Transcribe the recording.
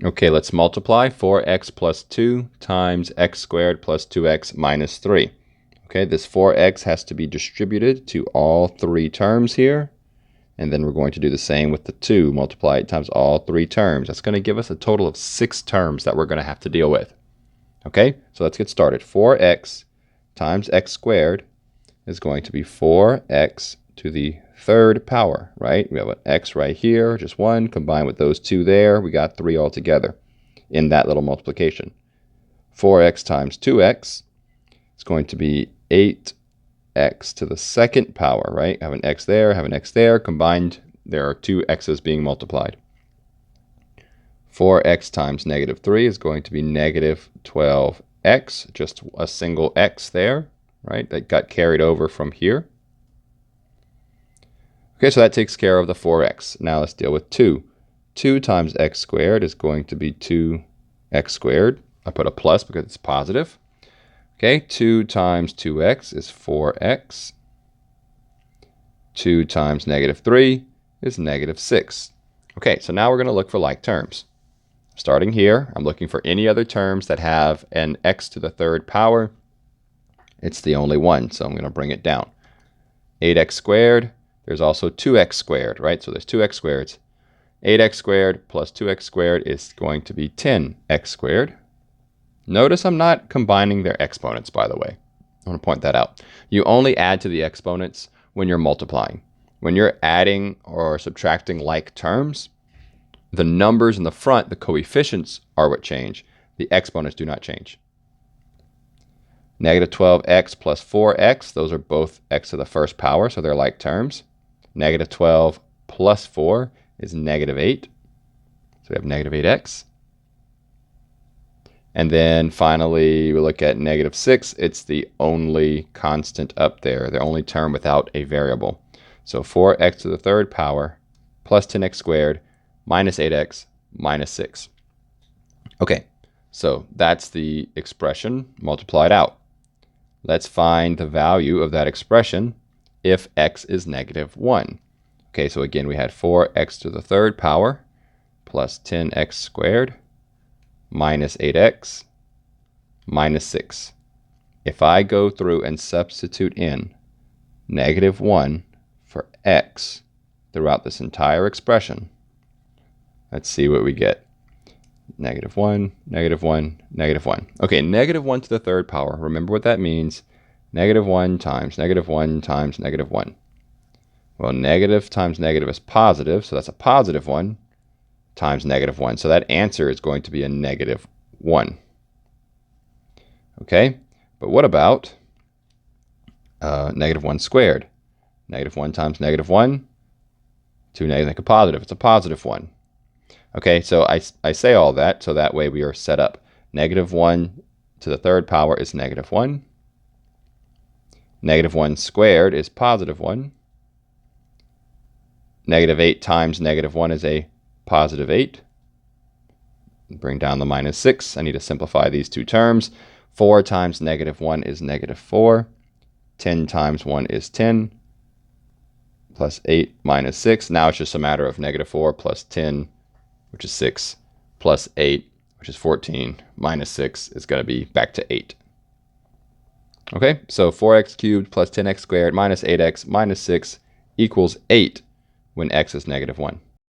Okay, let's multiply 4x plus 2 times x squared plus 2x minus 3. Okay, this 4x has to be distributed to all three terms here. And then we're going to do the same with the 2. Multiply it times all three terms. That's going to give us a total of 6 terms that we're going to have to deal with. Okay, so let's get started. 4x times x squared is going to be 4x to the third power, right? We have an x right here, just 1. Combined with those 2 there, we got 3 altogether in that little multiplication. 4x times 2x is going to be 8x to the second power, right? Have an x there, have an x there. Combined, there are 2 x's being multiplied. 4x times negative 3 is going to be negative 12x, just a single x there, right? That got carried over from here. Okay, so that takes care of the 4x. Now let's deal with 2. 2 times x squared is going to be 2x squared. I put a plus because it's positive. Okay, 2 times 2x is 4x. 2 times negative 3 is negative 6. Okay, so now we're going to look for like terms. Starting here, I'm looking for any other terms that have an x to the third power. It's the only one, so I'm going to bring it down. 8x squared. There's also 2x squared, right? So there's 2x squareds. 8x squared plus 2x squared is going to be 10x squared. Notice I'm not combining their exponents, by the way. I want to point that out. You only add to the exponents when you're multiplying. When you're adding or subtracting like terms, the numbers in the front, the coefficients, are what change. The exponents do not change. Negative 12x plus 4x, those are both x to the first power, so they're like terms. Negative 12 plus 4 is negative 8. So we have negative 8x. And then finally, we look at negative 6. It's the only constant up there, the only term without a variable. So 4x to the third power plus 10x squared minus 8x minus 6. Okay, so that's the expression multiplied out. Let's find the value of that expression if x is negative 1. Okay, so again, we had 4x to the third power plus 10x squared minus 8x minus 6. If I go through and substitute in negative 1 for x throughout this entire expression, let's see what we get. Negative 1, negative 1, negative 1. Okay, negative 1 to the third power. Remember what that means. Negative 1 times negative 1 times negative 1. Well, negative times negative is positive, so that's a positive 1 times negative 1. So that answer is going to be a negative 1. Okay, but what about negative 1 squared? Negative 1 times negative 1. 2 negatives make a positive. It's a positive 1. Okay, so I say all that so that way we are set up. Negative 1 to the third power is negative 1. Negative 1 squared is positive 1. Negative 8 times negative 1 is a positive 8. Bring down the minus 6. I need to simplify these two terms. 4 times negative 1 is negative 4. 10 times 1 is 10. Plus 8 minus 6. Now it's just a matter of negative 4 plus 10, which is 6, plus 8, which is 14, minus 6 is going to be back to 8. Okay, so 4x cubed plus 10x squared minus 8x minus 6 equals 8 when x is negative 1.